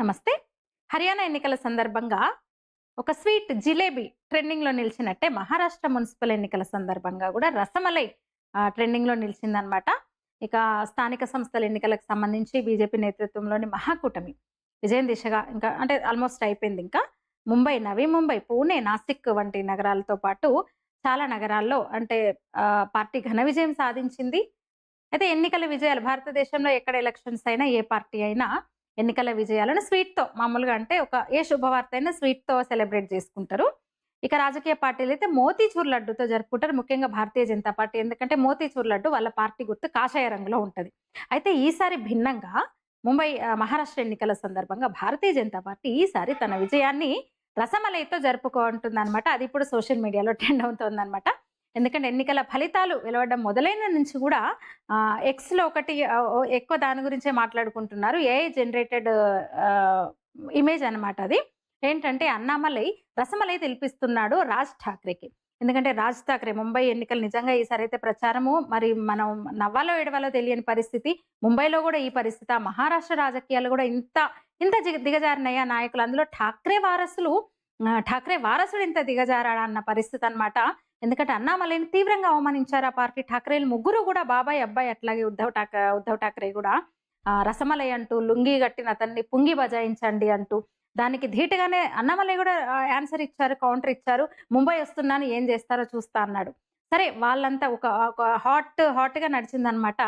నమస్తే. హర్యానా ఎన్నికల సందర్భంగా ఒక స్వీట్ జిలేబీ ట్రెండింగ్‌లో నిలిచినట్టే మహారాష్ట్ర మున్సిపల్ ఎన్నికల సందర్భంగా గూడా రసమలై ట్రెండింగ్‌లో నిలిచిందనమాట. ఇక స్థానిక సంస్థల ఎన్నికలకు సంబంధించి బీజేపీ నేతృత్వంలోని మహాకూటమి విజయం దిశగా ఇంకా అంటే ఆల్మోస్ట్ అయిపోయిందింకా. ముంబై, నవీ ముంబై, పూణే, నాసిక్ వంటి నగరాలతో పాటు చాలా నగరాల్లో అంటే పార్టీ ఘన విజయం సాధించింది. అయితే ఎన్నికల విజయాలు భారతదేశంలో ఎక్కడ ఎలక్షన్స్ అయినా ఏ పార్టీ అయినా ఎన్నికల విజయాలను స్వీట్‌తో మామూలుగా అంటే ఏ శుభవార్త అయినా స్వీట్‌తో సెలబ్రేట్ చేసుకుంటారు. ఇక రాజకీయ పార్టీలైతే మోతీచూర్ లడ్డుతో జరుపుకుంటారు. ముఖ్యంగా భారతీయ జనతా పార్టీ. ఎందుకంటే మోతీచూర్ లడ్డు వాళ్ళ పార్టీ గుర్తు కాషాయ రంగులో ఉంటది. అయితే ఈసారి భిన్నంగా మహారాష్ట్ర ఎన్నికల సందర్భంగా భారతీయ జనతా పార్టీ ఈసారి తన విజయాన్ని రసమలైతో జరుపుకుంటుందన్నమాట. అది ఇప్పుడు సోషల్ మీడియాలో ట్రెండ్ అవుతోందన్నమాట. ఎందుకంటే ఎన్నికల ఫలితాలు వెలువడడం మొదలైన నుంచి కూడా ఎక్స్‌లో ఒకటి ఎక్కువ దాని గురించే మాట్లాడుకుంటున్నారు. ఏఐ జనరేటెడ్ ఇమేజ్ అన్నమాట అది. ఏంటంటే అన్నామలై రసమలై తినిపిస్తున్నాడు రాజ్ ఠాక్రేకి. ఎందుకంటే రాజ్ ఠాక్రే ముంబై ఎన్నికలు నిజంగా ఈసారైతే ప్రచారము మరి మనం నవ్వాలో ఏడవాలో తెలియని పరిస్థితి. ముంబైలో కూడా ఈ పరిస్థితి. ఆ మహారాష్ట్ర రాజకీయాలు కూడా ఇంత ఇంత దిగజారినాయా నాయకులు. అందులో ఠాక్రే వారసుడు ఇంత దిగజారాడా అన్న పరిస్థితి అన్నమాట. ఎందుకంటే అన్నామలైని తీవ్రంగా అవమానించారు ఆ పార్టీ. ఠాక్రేలు ముగ్గురు కూడా బాబాయ్, అబ్బాయి అట్లాగే ఉద్ధవ్ ఠాక్రే కూడా రసమలై అంటూ లుంగీ కట్టిన అతన్ని పుంగి బజాయించండి అంటూ దానికి ధీటుగానే అన్నామలై కూడా ఆన్సర్ ఇచ్చారు, కౌంటర్ ఇచ్చారు. ముంబై వస్తున్నాను ఏం చేస్తారో చూస్తా అన్నాడు. సరే వాళ్ళంతా ఒక హాట్‌గా నడిచిందనమాట.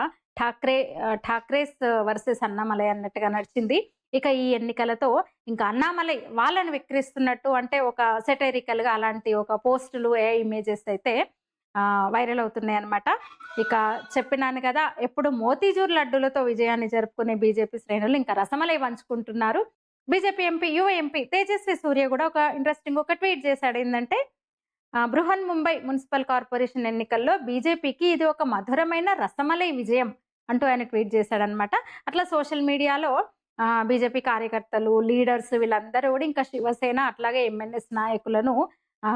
ఠాక్రేస్ వర్సెస్ అన్నామలై అన్నట్టుగా నడిచింది. ఇక ఈ ఎన్నికలతో ఇంకా అన్నామలై వాళ్ళని విక్రిస్తున్నట్టు అంటే ఒక సెటైరికల్‌గా అలాంటి ఒక పోస్టులు, ఏఐ ఇమేజెస్ అయితే వైరల్ అవుతున్నాయన్నమాట. ఇక చెప్పినాను కదా! ఎప్పుడు మోతీచూర్ లడ్డూలతో విజయాన్ని జరుపుకునే బీజేపీ శ్రేణులు ఇంకా రసమలై పంచుకుంటున్నారు. బీజేపీ యువ ఎంపీ తేజస్వి సూర్య కూడా ఒక ఇంట్రెస్టింగ్ ఒక ట్వీట్ చేశాడు. ఏందంటే బృహన్ ముంబై మున్సిపల్ కార్పొరేషన్ ఎన్నికల్లో బీజేపీకి ఇది ఒక మధురమైన రసమలై విజయం అంటూ ఆయన ట్వీట్ చేశాడనమాట. అట్లా సోషల్ మీడియాలో బీజేపీ కార్యకర్తలు, లీడర్స్ వీళ్ళందరూ కూడా ఇంకా శివసేన అట్లాగే ఎంఎన్ఎస్ నాయకులను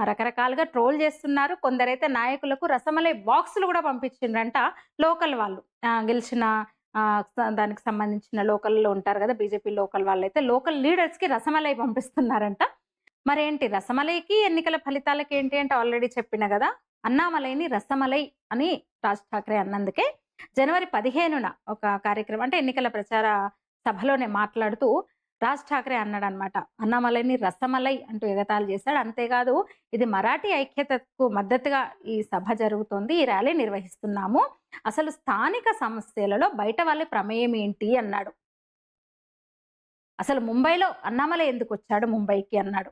రకరకాలుగా ట్రోల్ చేస్తున్నారు. కొందరైతే నాయకులకు రసమలై బాక్సులు కూడా పంపించిండ్రంట లోకల్ వాళ్ళు. గెలిచిన దానికి సంబంధించిన లోకల్‌లో ఉంటారు కదా! బీజేపీ లోకల్ వాళ్ళైతే లోకల్ లీడర్స్‌కి రసమలై పంపిస్తున్నారంట. మరేంటి రసమలైకి ఎన్నికల ఫలితాలకి ఏంటి అంటే ఆల్రెడీ చెప్పిన గదా! అన్నామలైని రసమలై అని రాజ్ ఠాక్రే అన్నందుకే జనవరి 15న ఒక కార్యక్రమం అంటే ఎన్నికల ప్రచార సభలోనే మాట్లాడుతూ రాజ్ ఠాక్రే అన్నాడన్నమాట. అన్నామలైని రసమలై అంటూ ఎగతాళి చేశాడు. అంతేకాదు ఇది మరాఠీ ఐక్యతకు మద్దతుగా ఈ సభ జరుగుతోంది. ఈ ర్యాలీ నిర్వహిస్తున్నాము. అసలు స్థానిక సమస్యలలో బయట వాళ్ళ ప్రమేయం ఏంటి అన్నాడు. అసలు ముంబైలో అన్నామలై ఎందుకొచ్చాడు ముంబైకి అన్నాడు.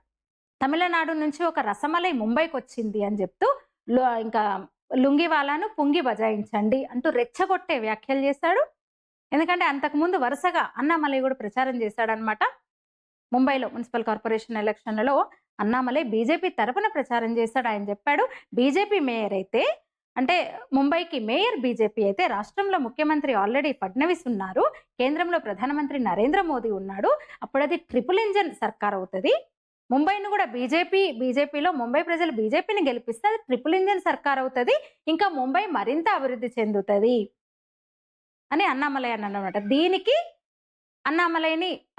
తమిళనాడు నుంచి ఒక రసమలై ముంబైకొచ్చింది అని చెప్తూ ఇంకా లుంగివాలాను పుంగి బజాయించండి అంటూ రెచ్చగొట్టే వ్యాఖ్యలు చేశాడు. ఎందుకంటే అంతకుముందు వరుసగా అన్నామలై కూడా ప్రచారం చేశాడనమాట. ముంబైలో మున్సిపల్ కార్పొరేషన్ ఎలక్షన్లలో అన్నామలై బీజేపీ తరపున ప్రచారం చేశాడు. ఆయన చెప్పాడు బీజేపీ మేయర్ అయితే అంటే ముంబైకి మేయర్ బీజేపీ అయితే రాష్ట్రంలో ముఖ్యమంత్రి ఆల్రెడీ ఫడ్నవీస్ ఉన్నారు. కేంద్రంలో ప్రధానమంత్రి నరేంద్ర మోదీ ఉన్నాడు. అప్పుడు అది ట్రిపుల్ ఇంజన్ సర్కార్ అవుతది. ముంబైని కూడా బీజేపీలో ముంబై ప్రజలు బీజేపీని గెలిపిస్తే అది ట్రిపుల్ ఇంజన్ సర్కార్ అవుతది. ఇంకా ముంబై మరింత అభివృద్ధి చెందుతది అని అన్నామలై అన్నాడన్నమాట. దీనికి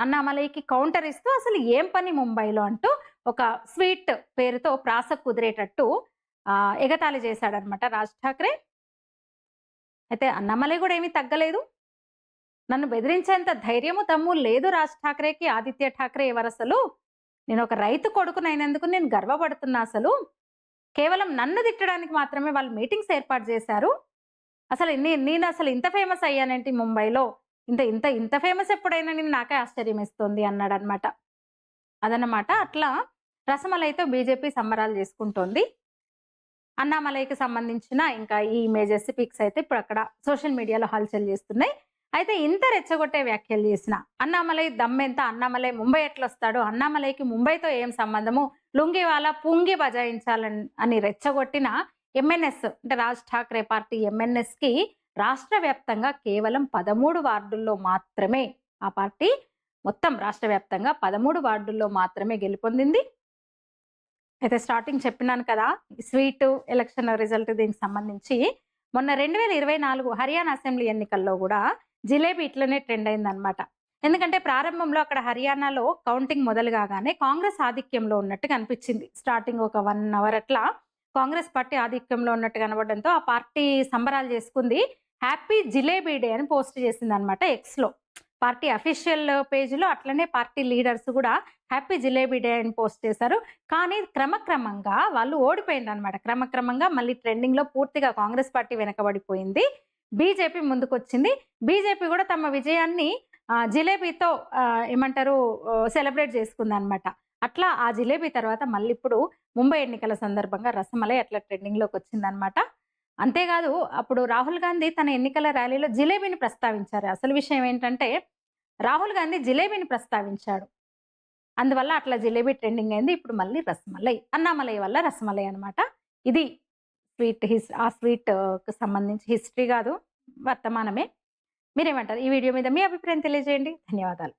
అన్నామలైకి కౌంటర్ ఇస్తూ అసలు ఏం పని ముంబైలో అంటూ ఒక స్వీట్ పేరుతో ప్రాస కుదిరేటట్టు ఎగతాళి చేశాడనమాట రాజ్ ఠాక్రే. అయితే అన్నామలై కూడా ఏమీ తగ్గలేదు. నన్ను బెదిరించేంత ధైర్యము దమ్ము లేదు రాజ్ ఠాక్రేకి. ఆదిత్య ఠాక్రే ఎవరసలు? నేను ఒక రైతు కొడుకునైనందుకు నేను గర్వపడుతున్నా అసలు. కేవలం నన్ను తిట్టడానికి మాత్రమే వాళ్ళు మీటింగ్స్ ఏర్పాటు చేశారు. అసలు నేను అసలు ఇంత ఫేమస్ అయ్యానేంటి ముంబైలో? ఇంత ఫేమస్ ఎప్పుడైనా నేను నాకే ఆశ్చర్యం ఇస్తుంది అన్నాడనమాట. అదన్నమాట. అట్లా రసమలైతో బీజేపీ సంబరాలు చేసుకుంటోంది. అన్నామలైకి సంబంధించిన ఇంకా ఈ ఇమేజెస్, పిక్స్ అయితే ఇప్పుడు అక్కడ సోషల్ మీడియాలో హల్చల్ చేస్తున్నాయి. అయితే ఇంత రెచ్చగొట్టే వ్యాఖ్యలు చేసిన అన్నామలై దమ్మెంత, అన్నామలై ముంబై ఎట్లొస్తాడు, అన్నామలైకి ముంబైతో ఏం సంబంధము, లుంగివాలా పుంగి బజాయించాలని రెచ్చగొట్టిన ఎంఎన్ఎస్ అంటే రాజ్ ఠాక్రే పార్టీ ఎంఎన్ఎస్‌కి రాష్ట్ర వ్యాప్తంగా కేవలం 13 వార్డుల్లో మాత్రమే ఆ పార్టీ మొత్తం రాష్ట్ర వ్యాప్తంగా 13 వార్డుల్లో మాత్రమే గెలుపొందింది. అయితే స్టార్టింగ్ చెప్పినాను కదా! స్వీట్ ఎలక్షన్ రిజల్ట్ దీనికి సంబంధించి మొన్న 2024 హర్యానా అసెంబ్లీ ఎన్నికల్లో గూడా జిలేబీ ఇట్లనే ట్రెండ్ అయిందనమాట. ఎందుకంటే ప్రారంభంలో అక్కడ హర్యానాలో కౌంటింగ్ మొదలు కాగానే కాంగ్రెస్ ఆధిక్యంలో ఉన్నట్టు కనిపించింది. స్టార్టింగ్ ఒక 1 అవర్ అట్లా కాంగ్రెస్ పార్టీ ఆధిక్యంలో ఉన్నట్టు కనబడడంతో ఆ పార్టీ సంబరాలు చేసుకుంది. హ్యాపీ జిలేబీ డే అని పోస్ట్ చేసిందనమాట ఎక్స్‌లో. పార్టీ అఫీషియల్ పేజ్‌లో అట్లనే పార్టీ లీడర్స్ కూడా హ్యాపీ జిలేబీ డే అని పోస్ట్ చేశారు. కానీ క్రమక్రమంగా వాళ్ళు ఓడిపోయిండ్రనమాట. క్రమక్రమంగా మళ్ళీ ట్రెండింగ్‌లో పూర్తిగా కాంగ్రెస్ పార్టీ వెనకబడిపోయింది. బీజేపీ ముందుకొచ్చింది. బీజేపీ కూడా తమ విజయాన్ని జిలేబీతో ఏమంటారు సెలబ్రేట్ చేసుకుందనమాట. అట్లా ఆ జిలేబీ తర్వాత మళ్ళీ ఇప్పుడు ముంబై ఎన్నికల సందర్భంగా రసమలై అట్లా ట్రెండింగ్‌లోకి వచ్చిందనమాట. అంతేకాదు అప్పుడు రాహుల్ గాంధీ తన ఎన్నికల ర్యాలీలో జిలేబీని ప్రస్తావించారు. అసలు విషయం ఏంటంటే రాహుల్ గాంధీ జిలేబీని ప్రస్తావించాడు. అందువల్ల అట్లా జిలేబీ ట్రెండింగ్ అయింది. ఇప్పుడు మళ్ళీ రసమలై. అన్నామలై వల్ల రసమలై అనమాట. ఇది ఆ స్వీట్‌కి సంబంధించి హిస్టరీ కాదు, వర్తమానమే. మీరేమంటారు? ఈ వీడియో మీద మీ అభిప్రాయం తెలియజేయండి. ధన్యవాదాలు.